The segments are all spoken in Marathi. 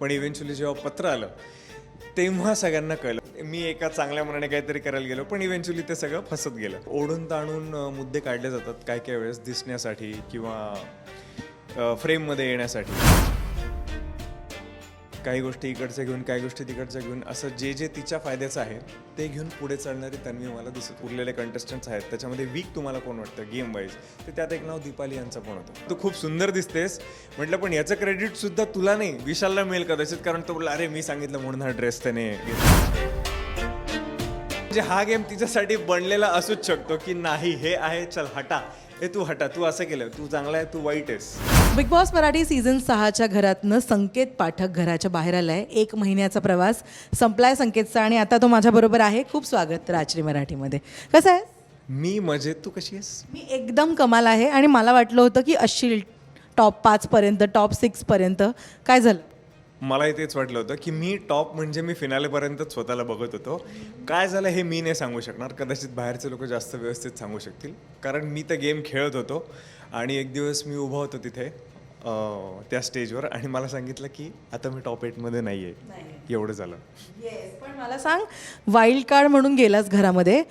पण इव्हेंच्युअली जेव्हा पत्र आलं तेव्हा सगळ्यांना कळलं मी एका चांगल्या मनाने काहीतरी करायला गेलो, पण इव्हेंच्युअली ते सगळं फसत गेलं. ओढून ताणून मुद्दे काढले जातात काय काय वेळेस दिसण्यासाठी किंवा फ्रेममध्ये येण्यासाठी. काही गोष्टी इकडच्या घेऊन काही गोष्टी तिकडच्या घेऊन असं जे जे तिच्या फायद्याचं आहे ते घेऊन पुढे चालणारी तन्वी मला दिसत. उरलेले कंटेस्टंट्स आहेत त्याच्यामध्ये वीक तुम्हाला कोण वाटतं गेम वाईज, तर त्यात एक नाव दीपाली यांचं पण होतं. तू खूप सुंदर दिसतेस म्हटलं, पण याचं क्रेडिट सुद्धा तुला नाही विशालला मिळेल कदाचित, कारण तो बोलला अरे मी सांगितलं म्हणून हा ड्रेस त्याने म्हणजे हा गेम तिच्यासाठी बनलेला असूच शकतो की नाही हे आहे चल हटा, हे तू हटा, तू असं केलं, तू चांगला आहे, तू वाईट आहेस. बिग बॉस मराठी सीझन 6च्या घरातनं संकेत पाठक घराच्या बाहेर आलाय. 1 महिन्याचा प्रवास संपलाय संकेतचा आणि आता तो माझ्याबरोबर आहे. खूप स्वागत राजश्री मराठीमध्ये. कसं आहे? मी मजेत, तू कशी आहेस? मी एकदम कमाल आहे आणि मला वाटलं होतं की असशील टॉप 5 पर्यंत, टॉप 6 पर्यंत. काय झालं? मलाही तेच वाटलं होतं की मी टॉप म्हणजे मी फिनालेपर्यंत स्वतःला बघत होतो. काय झालं हे मी नाही सांगू शकणार, कदाचित बाहेरचे लोक जास्त व्यवस्थित सांगू शकतील, कारण मी तर गेम खेळत होतो. आणि एक दिवस मी उभा होतो तिथे त्या स्टेजवर आणि मला सांगितलं की आता मी टॉप 8मध्ये नाही आहे. एवढं झालं. पण मला सांग, वाईल्ड कार्ड म्हणून गेलास घरामध्ये,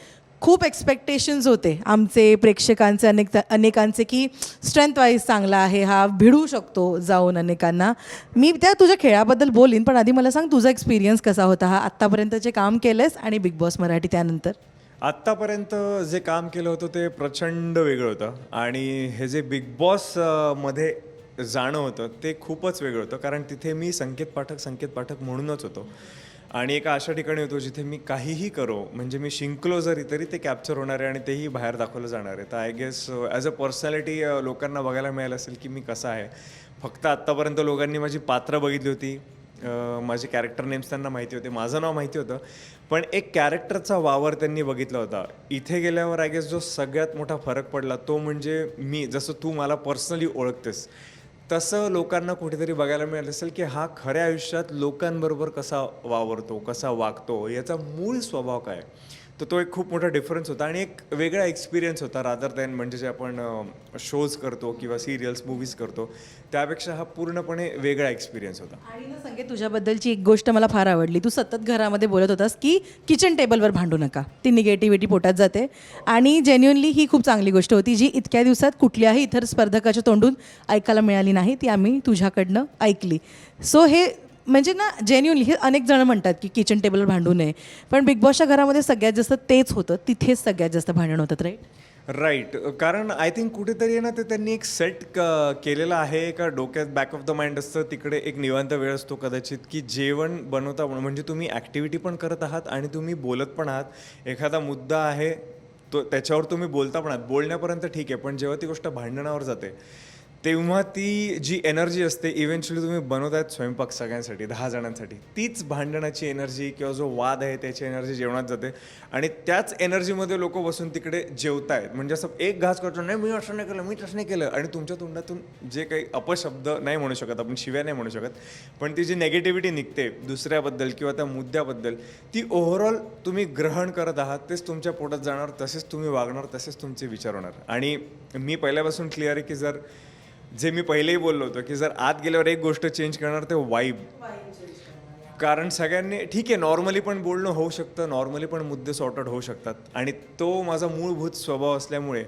खूप एक्सपेक्टेशन्स होते आमचे प्रेक्षकांचे, अनेकांचे की स्ट्रेंथ वाईज चांगला आहे हा, भिडू शकतो जाऊन अनेकांना. मी त्या तुझ्या खेळाबद्दल बोलीन, पण आधी मला सांग तुझा एक्सपिरियन्स कसा होता हा आत्तापर्यंत जे काम केलंस आणि बिग बॉस मराठी त्यानंतर? आत्तापर्यंत जे काम केलं होतं ते प्रचंड वेगळं होतं आणि हे जे बिग बॉस मध्ये जाणं होतं ते खूपच वेगळं होतं, कारण तिथे मी संकेत पाठक म्हणूनच होतो आणि एका अशा ठिकाणी होतो जिथे मी काहीही करो, म्हणजे मी शिंकलो जरी तरी ते कॅप्चर होणार आहे आणि तेही बाहेर दाखवलं जाणार आहे. तर I guess as a personality लोकांना बघायला मिळालं असेल की मी कसा आहे. फक्त आत्तापर्यंत लोकांनी माझी पात्र बघितली होती, माझे कॅरेक्टर नेम्स त्यांना माहिती होते, माझं नाव माहिती होतं, पण एक कॅरेक्टरचा वावर त्यांनी बघितला होता. इथे गेल्यावर आय गेस जो सगळ्यात मोठा फरक पडला तो म्हणजे मी, जसं तू मला पर्सनली ओळखतेस तसं लोकांना कुठेतरी बघायला मिळालं असेल की हा खऱ्या आयुष्यात लोकांबरोबर कसा वावरतो, कसा वागतो, याचा मूळ स्वभाव काय. तर तो एक खूप मोठा डिफरन्स होता आणि एक वेगळा एक्सपिरियन्स होता रादर दॅन म्हणजे जे आपण शोज करतो किंवा सिरियल्स मूवीज करतो त्यापेक्षा हा पूर्णपणे वेगळा एक्सपिरियन्स होता. आणि ना संकेत, तुझ्याबद्दलची एक गोष्ट मला फार आवडली. तू सतत घरामध्ये बोलत होतास की किचन टेबलवर भांडू नका, ती निगेटिव्हिटी पोटात जाते. आणि जेन्युअनली ही खूप चांगली गोष्ट होती जी इतक्या दिवसात कुठल्याही इतर स्पर्धकाच्या तोंडून ऐकायला मिळाली नाही, ती आम्ही तुझ्याकडनं ऐकली. सो हे म्हणजे ना जेन्युअनली हे अनेक जण म्हणतात की किचन टेबलवर भांडू नये, पण बिग बॉसच्या घरामध्ये सगळ्यात जास्त तेच होतं, तिथेच सगळ्यात जास्त भांडण होतात. राईट, कारण आय थिंक कुठेतरी आहे ना ते त्यांनी एक सेट केलेलं आहे का डोक्यात बॅक ऑफ द माइंड असतं, तिकडे एक निवांत वेळ असतो कदाचित की जेवण बनवता म्हणजे तुम्ही ॲक्टिव्हिटी पण करत आहात आणि तुम्ही बोलत पण आहात. एखादा मुद्दा आहे तो त्याच्यावर तुम्ही बोलता पण आहात, बोलण्यापर्यंत ठीक आहे, पण जेव्हा ती गोष्ट भांडणावर जाते तेव्हा ती जी एनर्जी असते, इव्हेंच्युअली तुम्ही बनवतायत स्वयंपाक सगळ्यांसाठी 10 जणांसाठी, तीच भांडणाची एनर्जी किंवा जो वाद आहे त्याची एनर्जी जेवणात जाते आणि त्याच एनर्जीमध्ये लोक बसून तिकडे जेवतायत. म्हणजे असं एक घास करतो, नाही मी असं नाही केलं, मी तसं नाही केलं, आणि तुमच्या तोंडातून जे काही अपशब्द नाही म्हणू शकत आपण, शिव्या नाही म्हणू शकत, पण ती जी नेगेटिव्हिटी निघते दुसऱ्याबद्दल किंवा त्या मुद्द्याबद्दल, ती ओव्हरऑल तुम्ही ग्रहण करत आहात, तेच तुमच्या पोटात जाणार, तसेच तुम्ही वागणार, तसेच तुमचे विचार होणार. आणि मी पहिल्यापासून क्लिअर आहे की जर जे मी पहिलेही बोललो होतो की जर आत गेल्यावर एक गोष्ट चेंज करणार ते वाईब. कारण सगळ्यांनी ठीक आहे नॉर्मली पण बोलणं होऊ शकतं, नॉर्मली पण मुद्दे सॉर्ट आउट होऊ शकतात, आणि तो माझा मूलभूत स्वभाव असल्यामुळे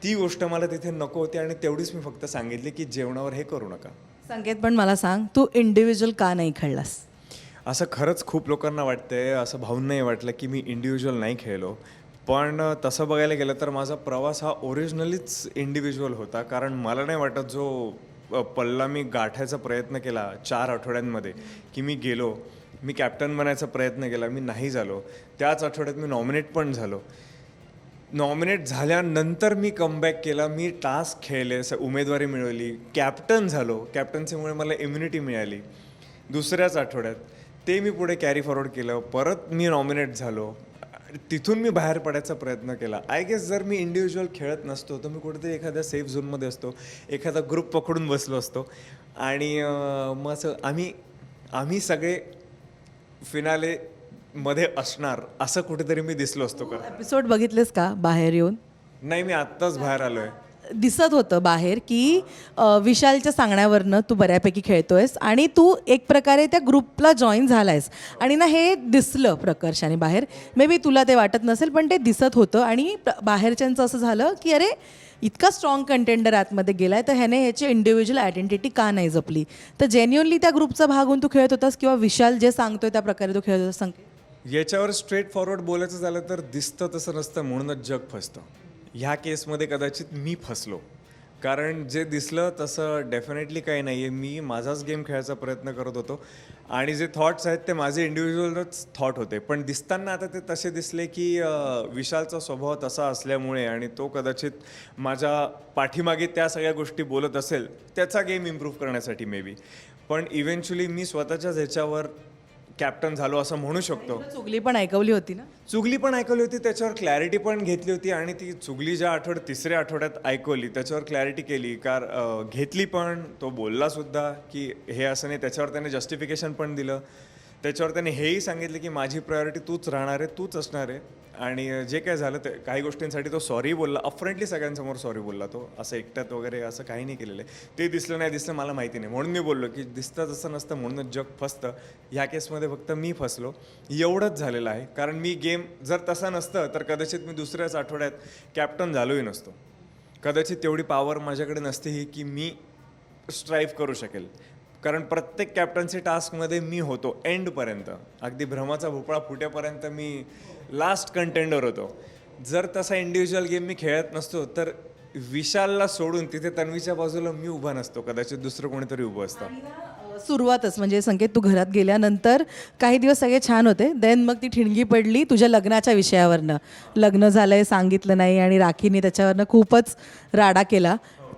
ती गोष्ट मला तिथे नको होती आणि तेवढीच मी फक्त सांगितली की जेवणावर हे करू नका. संकेत, पण मला सांग, तू इंडिव्हिज्युअल का नाही खेळलास? असं खरंच खूप लोकांना वाटतंय, असं भावनाही वाटलं की मी इंडिव्हिज्युअल नाही खेळलो, पण तसं बघायला गेलं तर माझा प्रवास हा ओरिजिनलीच इंडिव्हिज्युअल होता. कारण मला नाही वाटत जो पल्ला मी गाठायचा प्रयत्न केला 4 आठवड्यांमध्ये की मी गेलो, मी कॅप्टन बनायचा प्रयत्न केला, मी नाही झालो, त्याच आठवड्यात मी नॉमिनेट पण झालो, नॉमिनेट झाल्यानंतर मी कमबॅक केला, मी टास्क खेळले, उमेदवारी मिळवली, कॅप्टन झालो, कॅप्टन्सीमुळे मला इम्युनिटी मिळाली दुसऱ्याच आठवड्यात, ते मी पुढे कॅरी फॉरवर्ड केलं, परत मी नॉमिनेट झालो, तिथून मी बाहेर पडायचा प्रयत्न केला. आय गेस जर मी इंडिव्हिज्युअल खेळत नसतो तर मी कुठेतरी एखाद्या सेफ झोनमध्ये असतो, एखादा ग्रुप पकडून बसलो असतो आणि मग असं आम्ही सगळे फिनाले मध्ये असणार असं कुठेतरी मी दिसलो असतो. का एपिसोड बघितलेस का बाहेर येऊन? नाही, मी आत्ताच बाहेर आलो आहे. दिसत होतं बाहेर की विशालच्या सांगण्यावरनं तू बऱ्यापैकी खेळतोयस आणि तू एक प्रकारे त्या ग्रुपला जॉईन झालायस आणि ना हे दिसलं प्रकर्षाने बाहेर. मे बी तुला ते वाटत नसेल पण ते दिसत होतं आणि बाहेरच्यांचं असं झालं की अरे इतका स्ट्रॉंग कंटेंडर आतमध्ये गेलाय तर ह्याने ह्याची इंडिव्हिज्युअल आयडेंटिटी का नाही जपली. तर जेन्युअनली त्या ग्रुपचा भाग होऊन तू खेळत होतास किंवा विशाल जे सांगतोय त्या प्रकारे तू खेळत होतास सांग. याच्यावर स्ट्रेट फॉरवर्ड बोलायचं झालं तर दिसतं तसं नसतं म्हणूनच जग फसतं. ह्या केसमध्ये कदाचित मी फसलो, कारण जे दिसलं तसं डेफिनेटली काही नाही आहे. मी माझाच गेम खेळायचा प्रयत्न करत होतो आणि जे थॉट्स आहेत ते माझे इंडिव्हिज्युअलच थॉट होते. पण दिसताना आता ते तसे दिसले की विशालचा स्वभाव तसा असल्यामुळे आणि तो कदाचित माझ्या पाठीमागे त्या सगळ्या गोष्टी बोलत असेल त्याचा गेम इम्प्रूव्ह करण्यासाठी मे बी. पण इव्हेंच्युअली मी स्वतःच्याच ह्याच्यावर कॅप्टन झालो असं म्हणू शकतो. चुगली पण ऐकवली होती ना. चुगली पण ऐकवली होती, त्याच्यावर क्लॅरिटी पण घेतली होती आणि ती चुगली ज्या तिसऱ्या आठवड्यात ऐकवली त्याच्यावर क्लॅरिटी केली घेतली पण. तो बोलला सुद्धा की हे असं नाही, त्याच्यावर त्याने जस्टिफिकेशन पण दिलं. त्याच्यावर त्याने हेही सांगितलं की माझी प्रायोरिटी तूच राहणार आहे, तूच असणार आहे. आणि जे काय झालं ते काही गोष्टींसाठी तो सॉरी बोलला, अपफ्रंटली सगळ्यांसमोर सॉरी बोलला. तो असं एकट्यात वगैरे असं काही नाही केलेलं आहे. ते दिसलं नाही दिसलं मला माहिती नाही, म्हणून मी बोललो की दिसतं तसं नसतं म्हणूनच जग फसतं. ह्या केसमध्ये फक्त मी फसलो एवढंच झालेलं आहे. कारण मी गेम जर तसा नसतं तर कदाचित मी दुसऱ्याच आठवड्यात कॅप्टन झालोही नसतो. कदाचित तेवढी पॉवर माझ्याकडे नसते ही की मी स्ट्राईव्ह करू शकेल. कारण प्रत्येक कॅप्टन्सी टास्कमध्ये मी होतो एंडपर्यंत, अगदी भ्रमाचा भोपळा फुटेपर्यंत मी लास्ट कंटेंडर होतो. जर तसा इंडिव्हिज्युअल गेम मी खेळत नसतो तर विशालला सोडून तिथे तन्वीच्या बाजूला मी उभा नसतो, कदाचित दुसरं कोणीतरी उभं असतं. सुरुवातच म्हणजे संकेत तू घरात गेल्यानंतर काही दिवस सगळे छान होते, देन मग ती ठिणगी पडली तुझ्या लग्नाच्या विषयावरनं. लग्न झालंय सांगितलं नाही आणि राखीने त्याच्यावरनं खूपच राडा केला.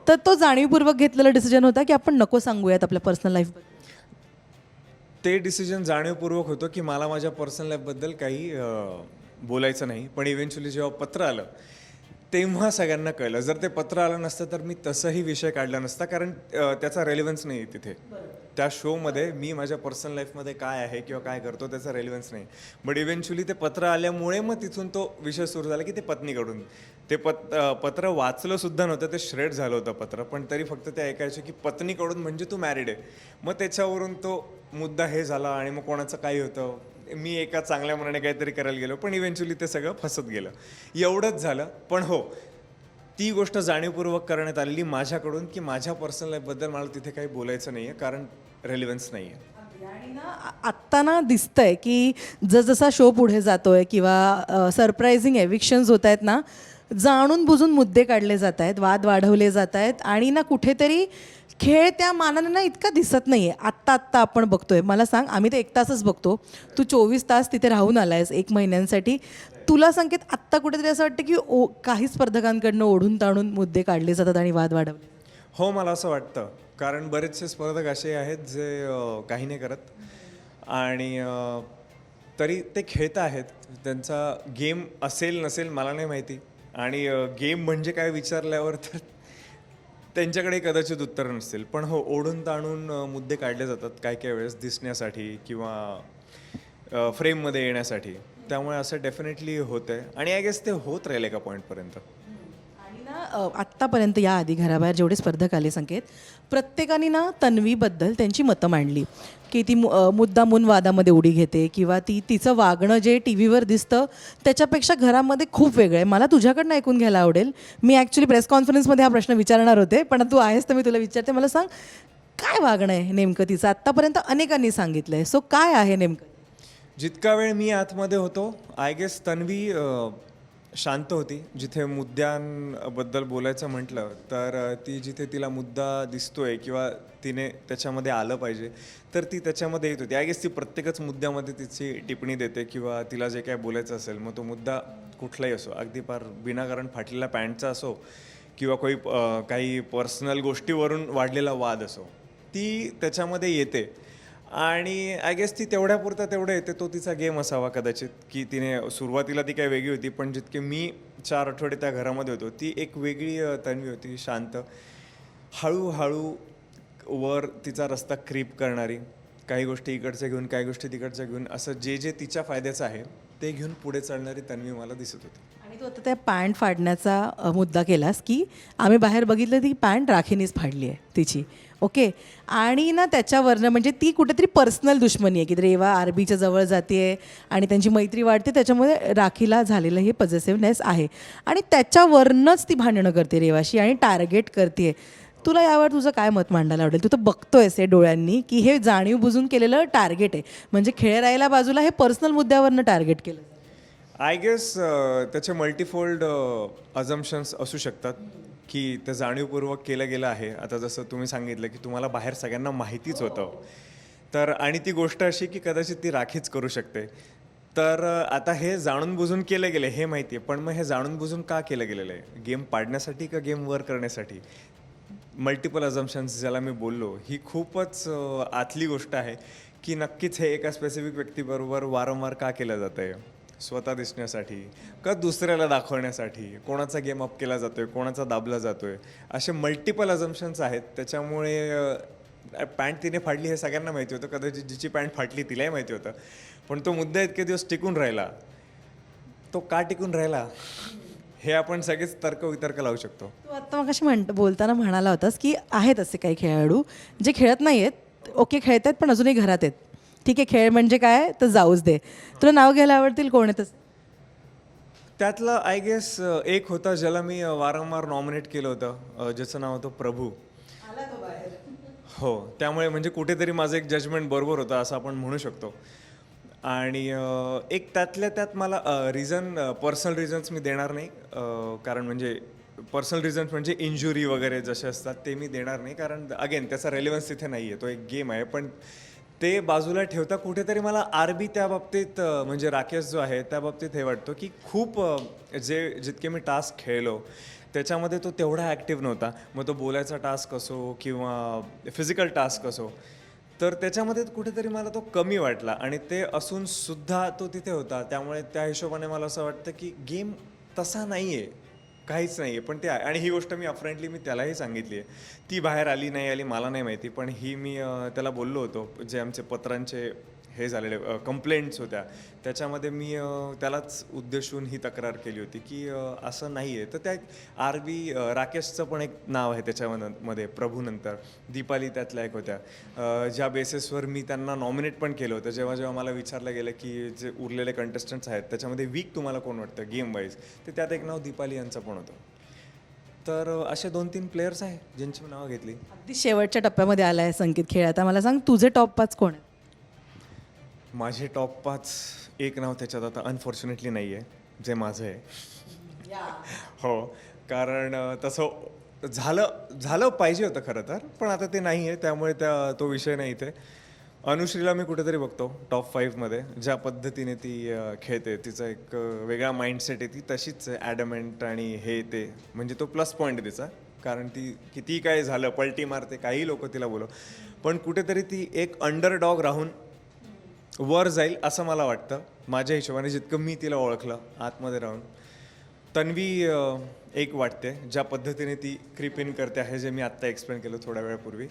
तर तो जाणीवपूर्वक घेतलेला डिसिजन होता की आपण नको सांगूयात आपल्या पर्सनल लाईफबद्दल. ते डिसिजन जाणीवपूर्वक होतं की मला माझ्या पर्सनल लाईफबद्दल काही बोलायचं नाही. पण इव्हेंच्युअली जेव्हा पत्र आलं तेव्हा सगळ्यांना कळलं. जर ते पत्र आलं नसतं तर मी तसाही विषय काढला नसता, कारण त्याचा रेलिव्हन्स नाही तिथे. त्या शोमध्ये मी माझ्या पर्सनल लाईफमध्ये काय आहे किंवा काय करतो त्याचा रेलिव्हन्स नाही. बट इव्हेंच्युअली ते पत्र आल्यामुळे मग तिथून तो विषय सुरू झाला की ते पत्नीकडून. ते पत्र वाचलं सुद्धा नव्हतं, ते श्रेड झालं होतं पत्र, पण तरी फक्त ते ऐकायचं की पत्नीकडून म्हणजे तू मॅरिड आहे. मग त्याच्यावरून तो मुद्दा हे झाला आणि मग कोणाचं काही होतं. मी एका चांगल्या मनाने काहीतरी करायला गेलो पण इव्हेंच्युअली ते सगळं फसत गेलं, एवढंच झालं. पण हो, ती गोष्ट जाणीवपूर्वक करण्यात आलेली माझ्याकडून की माझ्या पर्सनल लाईफबद्दल मला तिथे काही बोलायचं नाही आहे, कारण रेलिव्हन्स नाही आहे. आणि ना आत्ता ना दिसतंय की जसजसा शो पुढे जातोय किंवा सरप्रायझिंग एविक्शन्स होत आहेत ना, जाणून बुजून मुद्दे काढले जात आहेत, वाद वाढवले जात आहेत आणि ना कुठेतरी खेळ त्या मानाने ना इतका दिसत नाही आहे. आत्ता आपण बघतोय. मला सांग, आम्ही तर 1 तासच बघतो, तू 24 तास तिथे राहून आला आहेस 1 महिन्यांसाठी. तुला संकेत आत्ता कुठेतरी असं वाटतं की काही स्पर्धकांकडनं ओढून ताणून मुद्दे काढले जातात आणि वाद वाढवले. हो, मला असं वाटतं, कारण बरेचसे स्पर्धक असे आहेत जे काही नाही करत आणि तरी ते खेळत आहेत. त्यांचा गेम असेल नसेल मला नाही माहिती, आणि गेम म्हणजे काय विचारल्यावर तर त्यांच्याकडे कदाचित उत्तर नसतील. पण हो, ओढून ताणून मुद्दे काढले जातात काही काही वेळेस दिसण्यासाठी किंवा फ्रेममध्ये येण्यासाठी. त्यामुळे असं डेफिनेटली होतं आहे आणि आय गेस ते होत राहील एका पॉईंटपर्यंत. आणि ना आत्तापर्यंत या आधी घराबाहेर जेवढे स्पर्धक आले संकेत, प्रत्येकाने ना तन्वीबद्दल त्यांची मतं मांडली की ती मुद्दामून वादामध्ये उडी घेते किंवा तिचं वागणं जे टी व्हीवर दिसतं त्याच्यापेक्षा घरामध्ये खूप वेगळं आहे. मला तुझ्याकडनं ऐकून घ्यायला आवडेल. मी ॲक्च्युली प्रेस कॉन्फरन्समध्ये हा प्रश्न विचारणार होते, पण तू आहेस तर मी तुला विचारते. मला सांग, काय वागणं आहे नेमकं तिचं? आत्तापर्यंत अनेकांनी सांगितलं आहे, सो काय आहे नेमकं? जितका वेळ मी आतमध्ये होतो आय गेस तन्वी शांत होती. जिथे मुद्द्यांबद्दल बोलायचं म्हटलं तर ती जिथे तिला मुद्दा दिसतोय किंवा तिने त्याच्यामध्ये आलं पाहिजे तर ती त्याच्यामध्ये येत होती. आय गेस ती प्रत्येकच मुद्द्यामध्ये तिची टिप्पणी देते किंवा तिला जे काय बोलायचं असेल, मग तो मुद्दा कुठलाही असो, अगदी फार विनाकारण फाटलेला पॅन्टचा असो किंवा काही पर्सनल गोष्टीवरून वाढलेला वाद असो, ती त्याच्यामध्ये येते. आणि आय गेस ती तेवढ्यापुरता तेवढं येते. तो तिचा गेम असावा कदाचित, की तिने सुरुवातीला ती काही वेगळी होती, पण जितके मी 4 आठवडे त्या घरामध्ये होतो ती एक वेगळी तन्वी होती, शांत, हळूहळू वर तिचा रस्ता क्रीप करणारी, काही गोष्टी इकडच्या घेऊन काही गोष्टी तिकडच्या घेऊन, असं जे जे तिच्या फायद्याचं आहे ते घेऊन पुढे चालणारी तन्वी मला दिसत होती. आणि तू आता त्या पॅन्ट फाडण्याचा मुद्दा केलास की आम्ही बाहेर बघितलं ती पॅन्ट राखीनेच फाडली आहे तिची. ओके. आणि ना त्याच्यावरनं म्हणजे ती कुठेतरी पर्सनल दुश्मनी आहे की रेवा आरबीच्या जवळ जाते आणि त्यांची मैत्री वाढते, त्याच्यामुळे राखीला झालेलं हे पॉझिटिव्हनेस आहे आणि त्याच्यावरनंच ती भांडणं करते रेवाशी आणि टार्गेट करते. तुला यावर तुझं काय मत मांडायला आवडेल? तू तर बघतोयस हे डोळ्यांनी की हे जाणीव बुजून केलेलं टार्गेट आहे, म्हणजे खेळ राहायला बाजूला हे पर्सनल मुद्द्यावरनं टार्गेट केलं. आय गेस त्याचे मल्टीफोल्ड अझम्पशन्स असू शकतात की ते जाणीवपूर्वक केलं गेलं आहे. आता जसं तुम्ही सांगितलं की तुम्हाला बाहेर सगळ्यांना माहितीच होतं, तर आणि ती गोष्ट अशी की कदाचित ती राखीच करू शकते. तर आता हे जाणून बुजून केलं गेलं हे माहिती आहे, पण मग हे जाणून बुजून का केलं गेलेलं आहे? गेम पाडण्यासाठी का गेम वर करण्यासाठी? मल्टिपल अझम्पशन्स ज्याला मी बोललो, ही खूपच आतली गोष्ट आहे की नक्कीच हे एका स्पेसिफिक व्यक्तीबरोबर वारंवार का केलं जातं आहे? स्वतः दिसण्यासाठी का दुसऱ्याला दाखवण्यासाठी? कोणाचा गेम अप केला जातो आहे, कोणाचा दाबला जातो आहे? असे मल्टिपल अझम्पशन्स आहेत. त्याच्यामुळे पॅन्ट तिने फाडली हे सगळ्यांना माहिती होतं, कदाचित जिची पॅन्ट फाटली तिलाही माहिती होतं, पण तो मुद्दा इतके दिवस टिकून राहिला. तो का टिकून राहिला हे आपण सगळेच तर्क लावू शकतो. तू आत्ता मग बोलताना म्हणाला होतास की आहेत असे काही खेळाडू जे खेळत नाही आहेत, ओके खेळत आहेत पण अजूनही घरात आहेत. ठीक आहे, खेळ म्हणजे काय तर जाऊच दे. तुला नाव घ्यायला आवडतील कोण आहे तसं? त्यातलं आय गेस एक होता ज्याला मी वारंवार नॉमिनेट केलं होतं, ज्याचं नाव होतं प्रभू. हो, त्यामुळे म्हणजे कुठेतरी माझं एक जजमेंट बरोबर होतं असं आपण म्हणू शकतो. आणि एक त्यातल्या त्यात मला पर्सनल रिझन्स मी देणार नाही, कारण म्हणजे पर्सनल रिझन्स म्हणजे इंजुरी वगैरे जसे असतात ते मी देणार नाही, कारण अगेन त्याचा रेलिव्हन्स तिथे नाही आहे, तो एक गेम आहे. पण ते बाजूला ठेवता कुठेतरी मला आरबी त्या बाबतीत म्हणजे राकेश जो आहे त्या बाबतीत हे वाटतो की खूप जितके मी टास्क खेळलो त्याच्यामध्ये तो तेवढा ॲक्टिव्ह नव्हता. मग तो बोलायचा टास्क असो किंवा फिजिकल टास्क असो, तर त्याच्यामध्ये कुठेतरी मला तो कमी वाटला आणि ते असून सुद्धा तो तिथे होता. त्यामुळे त्या हिशोबाने मला असं वाटतं की गेम तसा नाही आहे, काहीच नाही आहे. पण ते आहे आणि ही गोष्ट मी अपफ्रंटली मी त्यालाही सांगितली आहे. ती बाहेर आली नाही आली मला नाही माहिती, पण ही मी त्याला बोललो होतो. जे आमचे पत्रांचे हे झालेले कंप्लेंट्स होत्या त्याच्यामध्ये मी त्यालाच उद्देशून ही तक्रार केली होती की असं नाही आहे. तर त्या आरबी राकेशचं पण एक नाव आहे त्याच्यामध्ये प्रभूनंतर. दीपाली त्यातल्या एक होत्या, ज्या बेसिसवर मी त्यांना नॉमिनेट पण केलं होतं. जेव्हा जेव्हा मला विचारलं गेलं की जे उरलेले कंटेस्टंट्स आहेत त्याच्यामध्ये वीक तुम्हाला कोण वाटतं गेम वाईज, तर त्यात एक नाव दीपाली यांचं पण होतं. तर असे 2-3 प्लेयर्स आहे ज्यांची मी नावं घेतली. अगदी शेवटच्या टप्प्यामध्ये आला आहे संकेत खेळ. आता मला सांग तुझे टॉप 5 कोण आहेत? माझे टॉप 5 एक नाव त्याच्यात आता अनफॉर्च्युनेटली नाही आहे, जे माझं आहे. हो, कारण तसं झालं पाहिजे होतं खरं तर, पण आता ते नाही आहे, त्यामुळे तो विषय नाही इथे. अनुश्रीला मी कुठेतरी बघतो टॉप 5मध्ये. ज्या पद्धतीने ती खेळते, तिचा एक वेगळा माइंडसेट आहे, ती तशीच आहे ॲडमेंट आणि हे ते, म्हणजे तो प्लस पॉईंट आहे तिचा. कारण ती किती काय झालं पलटी मारते, काही लोक तिला बोलव, पण कुठेतरी ती एक अंडरडॉग राहून वर जाईल असं मला वाटतं माझ्या हिशोबाने, जितकं मी तिला ओळखलं आतमध्ये राहून. तन्वी एक वाटते, ज्या पद्धतीने ती क्रीप इन करते आहे, जे मी आत्ता एक्सप्लेन केलं थोड्या वेळापूर्वी.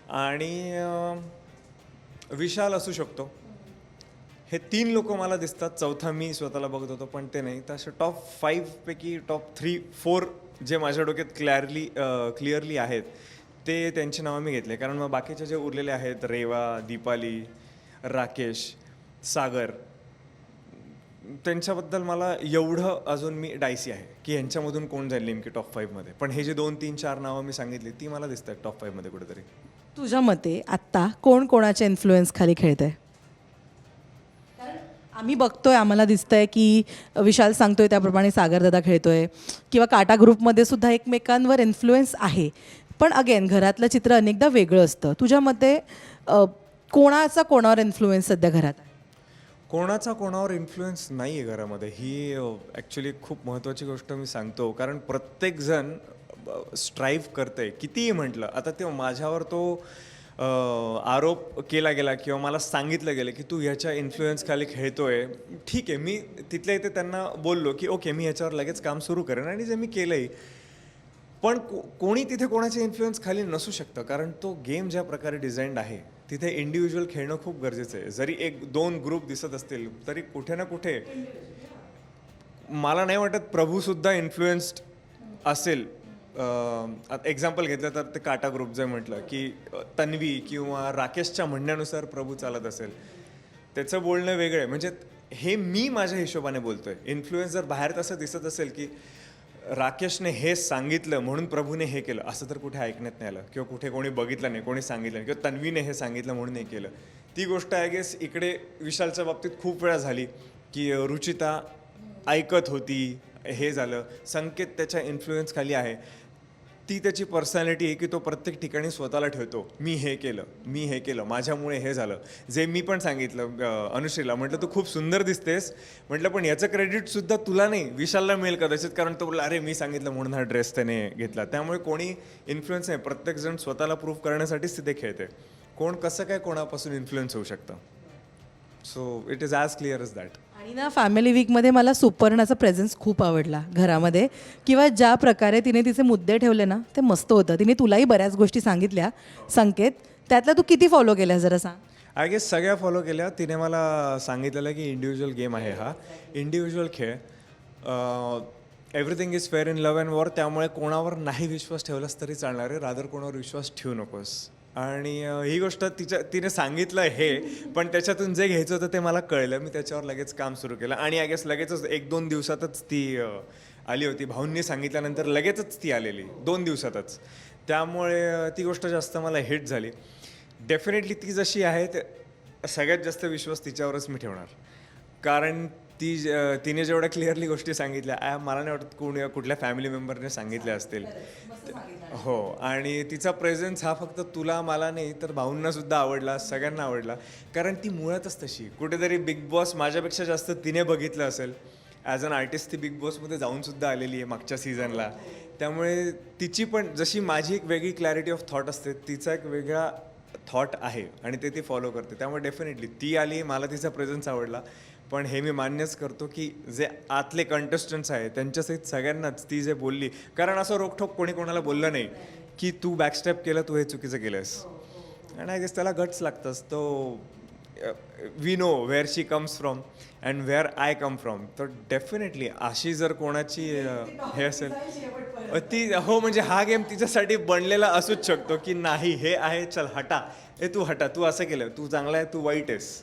आणि विशाल असू शकतो. हे 3 लोक मला दिसतात. चौथा मी स्वतःला बघत होतो पण ते नाही. तर असे टॉप 5पैकी टॉप 3-4 जे माझ्या डोक्यात क्लिअरली आहेत ते त्यांची नावं मी घेतले. कारण मग बाकीचे जे उरलेले आहेत, रेवा, दीपाली, राकेश, सागर, त्यांच्याबद्दल मला एवढं अजून मी डायसी आहे की ह्यांच्यामधून कोण जाईल नेमकी टॉप 5मध्ये. पण हे जे 2-3-4 नावं मी सांगितली ती मला दिसतात टॉप 5मध्ये कुठेतरी. तुझ्या मते आत्ता कोण कोणाच्या इन्फ्लुएन्स खाली खेळत आहे? आम्ही बघतोय, आम्हाला दिसतंय की विशाल सांगतोय त्याप्रमाणे सागरदादा खेळतोय किंवा काटा ग्रुपमध्ये सुद्धा एकमेकांवर इन्फ्लुएन्स आहे. पण अगेन घरातलं चित्र अनेकदा वेगळं असतं. तुझ्या मते कोणाचा कोणावर इन्फ्लुएन्स सध्या घरात आहे? कोणाचा कोणावर इन्फ्लुएन्स नाही आहे घरामध्ये. ही ॲक्च्युली खूप महत्त्वाची गोष्ट मी सांगतो, कारण प्रत्येकजण स्ट्राईव्ह करतंय कितीही म्हटलं. आता ते माझ्यावर तो आरोप केला गेला किंवा मला सांगितलं गेलं की तू ह्याच्या इन्फ्लुएन्स खाली खेळतोय. ठीक आहे, मी तिथल्या इथे त्यांना बोललो की ओके मी ह्याच्यावर लगेच काम सुरू करेन आणि जे मी केलंही. पण कोणी तिथे कोणाच्या इन्फ्लुएन्स खाली नसू शकतं, कारण तो गेम ज्या प्रकारे डिझाईन्ड आहे तिथे इंडिव्हिज्युअल खेळणं खूप गरजेचं आहे. जरी 1-2 ग्रुप दिसत असतील तरी कुठे ना कुठे मला नाही वाटत प्रभूसुद्धा इन्फ्लुएन्स्ड असेल. एक्झाम्पल घेतलं तर ते काटा ग्रुप जे म्हटलं की तन्वी किंवा राकेशच्या म्हणण्यानुसार प्रभू चालत असेल, त्याचं बोलणं वेगळं आहे. म्हणजे हे मी माझ्या हिशोबाने बोलतोय. इन्फ्लुएन्स जर बाहेर तसं दिसत असेल की राकेशने हे सांगितलं म्हणून प्रभूने हे केलं, असं तर कुठे ऐकण्यात नाही आलं किंवा कुठे कोणी बघितलं नाही, कोणी सांगितलं नाही, किंवा तन्वीने हे सांगितलं म्हणून हे केलं. ती गोष्ट आय गेस इकडे विशालच्या बाबतीत खूप वेळा झाली की रुचिता ऐकत होती, हे झालं. संकेत त्याच्या इन्फ्लुएन्स खाली आहे. ती त्याची पर्सनॅलिटी आहे की तो प्रत्येक ठिकाणी स्वतःला ठेवतो, मी हे केलं, मी हे केलं, माझ्यामुळे हे झालं. जे मी पण सांगितलं अनुश्रीला, म्हटलं तू खूप सुंदर दिसतेस, म्हटलं पण याचं क्रेडिटसुद्धा तुला नाही, विशालला मिळेल कदाचित, कारण तो बोलला अरे मी सांगितलं म्हणून हा ड्रेस त्याने घेतला. त्यामुळे कोणी इन्फ्लुएन्स नाही, प्रत्येकजण स्वतःला प्रूव्ह करण्यासाठीच तिथे खेळते. कोण कसं काय कोणापासून इन्फ्लुएन्स होऊ शकतं. So it is as clear as that. आणि ना फॅमिली वीकमध्ये मला सुपर्णाचा प्रेझेन्स खूप आवडला घरामध्ये, किंवा ज्या प्रकारे तिने तिचे मुद्दे ठेवले ना ते मस्त होतं. तिने तुलाही बऱ्याच गोष्टी सांगितल्या संकेत, त्यातल्या तू किती फॉलो केल्या जरा सांग. आय गेस सगळ्या फॉलो केल्या. तिने मला सांगितलेलं की इंडिव्हिज्युअल गेम आहे हा, इंडिव्हिज्युअल खेळ, everything is fair in love and war. त्यामुळे कोणावर नाही विश्वास ठेवलास तरी चालणार आहे, रादर कोणावर विश्वास ठेवू नकोस. आणि ही गोष्ट तिने सांगितलं हे, पण त्याच्यातून जे घ्यायचं होतं ते मला कळलं. मी त्याच्यावर लगेच काम सुरू केलं आणि आय गेस लगेचच 1-2 दिवसातच ती आली होती. भाऊंनी सांगितल्यानंतर लगेचच ती आलेली 2 दिवसातच. त्यामुळे ती गोष्ट जास्त मला हिट झाली. डेफिनेटली ती जशी आहे ते सगळ्यात जास्त विश्वास तिच्यावरच मी ठेवणार, कारण तिने जेवढ्या क्लिअरली गोष्टी सांगितल्या मला नाही वाटत कुठल्या फॅमिली मेंबरने सांगितल्या असतील. हो, आणि तिचा प्रेझेन्स हा फक्त तुला मला नाही तर भाऊंना सुद्धा आवडला, सगळ्यांना आवडला, कारण ती मुळातच तशी. कुठेतरी बिग बॉस माझ्यापेक्षा जास्त तिने बघितलं असेल. ॲज अन आर्टिस्ट ती बिग बॉसमध्ये जाऊनसुद्धा आलेली आहे मागच्या सीझनला. त्यामुळे तिची पण जशी माझी एक वेगळी क्लॅरिटी ऑफ थॉट असते, तिचा एक वेगळा थॉट आहे आणि ते ती फॉलो करते. त्यामुळे डेफिनेटली ती आली, मला तिचा प्रेझेन्स आवडला. पण हे मी मान्यच करतो की जे आतले कंटेस्टंट्स आहेत त्यांच्यासहित सगळ्यांनाच ती जे बोलली, कारण असं रोखठोक कोणी कोणाला बोललं नाही की तू बॅकस्टेप केलं, तू हे चुकीचं केलंस. आणि आय गेस त्याला गट्स लागतंच. तो we know where she comes from and where I come from. तर डेफिनेटली अशी जर कोणाची हे असेल ती, हो म्हणजे हा गेम तिच्यासाठी बनलेला असूच शकतो की नाही हे आहे, चल हटा, तू हटा, तू असं केलं, तू चांगला आहे, तू वाईट आहेस.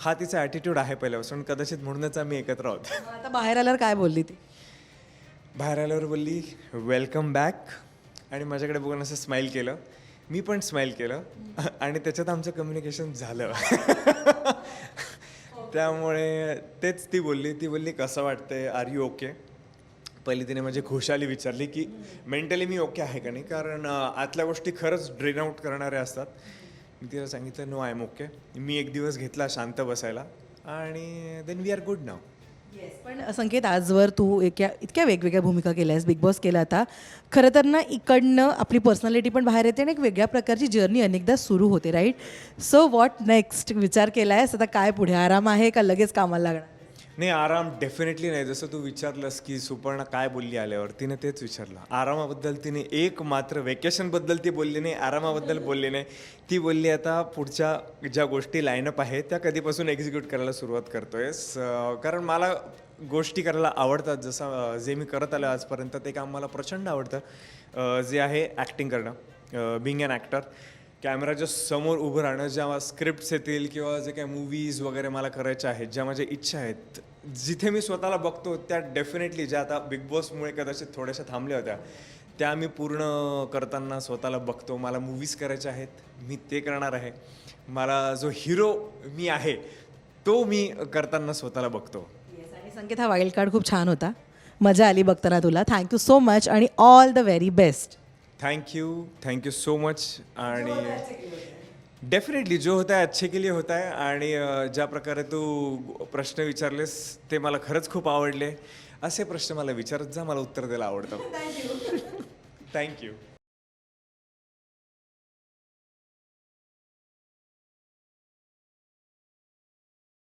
हा तिचा ॲटिट्यूड आहे पहिल्यापासून, कदाचित म्हणूनच आम्ही एकत्र आहोत. आता बाहेर आल्यावर काय बोलली ती? बाहेर आल्यावर बोलली वेलकम बॅक, आणि माझ्याकडे बघून असं स्माईल केलं. मी पण स्माईल केलं आणि त्याच्यात आमचं कम्युनिकेशन झालं. त्यामुळे तेच ती बोलली कसं वाटतंय, आर यू ओके. पहिली तिने माझी खुशाली विचारली की मेंटली मी ओके आहे का नाही, कारण आतल्या गोष्टी खरंच ड्रेन आउट करणाऱ्या असतात. मी तिला सांगितलं नो आय एम ओके. मी एक दिवस घेतला शांत बसायला आणि देन वी आर गुड नाव. पण संकेत, आजवर तू इतक्या वेगवेगळ्या भूमिका केल्या आहेस, बिग बॉस केला, आता खरं तर ना इकडनं आपली पर्सनॅलिटी पण बाहेर येते आणि एक वेगळ्या प्रकारची जर्नी अनेकदा सुरू होते, राईट? सो व्हॉट नेक्स्ट विचार केला आहेस आता? काय पुढे, आराम आहे का लगेच कामाला लागणार? नाही, आराम डेफिनेटली नाही. जसं तू विचारलंस की सुपर्णा काय बोलली आल्यावर, तिने तेच विचारलं. आरामाबद्दल तिने एक मात्र वेकेशनबद्दल ती बोलली नाही, आरामाबद्दल बोलली नाही. ती बोलली आता पुढच्या ज्या गोष्टी लाईनअप आहेत त्या कधीपासून एक्झिक्यूट करायला सुरुवात करतोयस, कारण मला गोष्टी करायला आवडतात. जसं जे मी करत आलो आजपर्यंत ते काम मला प्रचंड आवडतं, जे आहे ॲक्टिंग करणं, बिंग अन ॲक्टर. कॅमेराच्या समोर उभं राहणं, ज्या स्क्रिप्ट्स येतील किंवा जे काही मूवीज वगैरे मला करायच्या आहेत, ज्या माझ्या इच्छा आहेत, जिथे मी स्वतःला बघतो त्या डेफिनेटली, ज्या आता बिग बॉसमुळे कदाचित थोड्याशा थांबल्या होत्या, त्या मी पूर्ण करताना स्वतःला बघतो. मला मूवीज करायच्या आहेत, मी ते करणार आहे. मला जो हिरो मी आहे तो मी करताना स्वतःला बघतो. आणि संकेत, हा वाईल्ड कार्ड खूप छान होता, मजा आली बघताना तुला. थँक्यू सो मच आणि all the very best. Thank you so much. आणि डेफिनेटली जो होता है अच्छे के लिए होता है. आणि ज्या प्रकारे तू प्रश्न विचारलेस ते मला खरंच खूप आवडले. असे प्रश्न मला विचारत जा, मला उत्तर द्यायला आवडतं. थँक्यू.